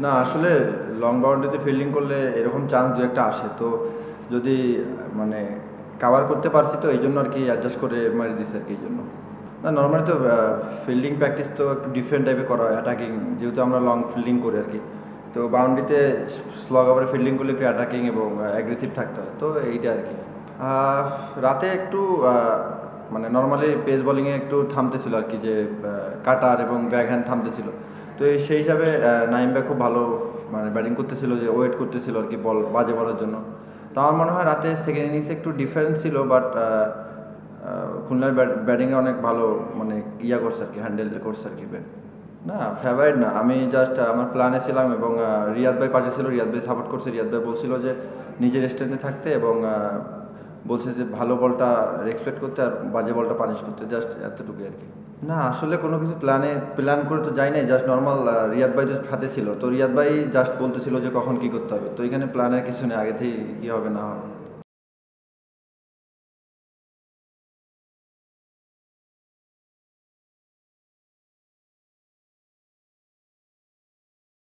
না আসলে long বাউন্ডারিতে fielding করলে এরকম চান্স দু একটা আসে, তো যদি মানে কাভার করতে পারছি তো এই জন্য আর কি অ্যাডজাস্ট করে মারি দিছে আর কি এই জন্য। না নর্মালি তো ফিল্ডিং প্র্যাকটিস তো একটু ডিফারেন্ট টাইপে করা হয়, অ্যাটাকিং যেহেতু আমরা লং ফিল্ডিং করি আর কি। তো বাউন্ডারিতে স্লগ ওভারে ফিল্ডিং করলে একটু অ্যাটাকিং এবং অ্যাগ্রেসিভ থাকতে হয়, তো এইটা আর কি। রাতে একটু মানে নর্মালি পেস বোলিংয়ে একটু থামতেছিল আর কি, যে কাটার এবং ব্যাক হ্যান্ড থামতেছিল। তো সেই হিসাবে নাইম ভাই খুব ভালো মানে ব্যাটিং করতেছিল, যে ওয়েট করতেছিল আর কি বল বাজে বলার জন্য। তো আমার মনে হয় রাতে সেকেন্ড ইনিংসে একটু ডিফারেন্স ছিল, বাট খুলনার ব্যাটিংয়ে অনেক ভালো মানে করছে আর কি, হ্যান্ডেল করছে আর কি ব্যাট। না ফেভারিট না, আমি জাস্ট আমার প্ল্যানে ছিলাম এবং রিয়াদ ভাই পাশে ছিল, রিয়াদ ভাই সাপোর্ট করছে। রিয়াদ ভাই বলছিল যে নিজের স্ট্রেন্থে থাকতে এবং বলছে যে ভালো বলটা রেসপেক্ট করতে আর বাজে বলটা পানিশ করতে, জাস্ট এতটুকুই আর কি। না আসলে কোনো কিছু প্ল্যান করে তো যাই নাই, জাস্ট নর্মাল রিয়াদ ভাই তো সাথে ছিল, তো রিয়াদ ভাই জাস্ট বলতেছিল যে কখন কী করতে হবে, তো এখানে প্ল্যানের কিছু নেই আগে থেকেই কী হবে না হবে।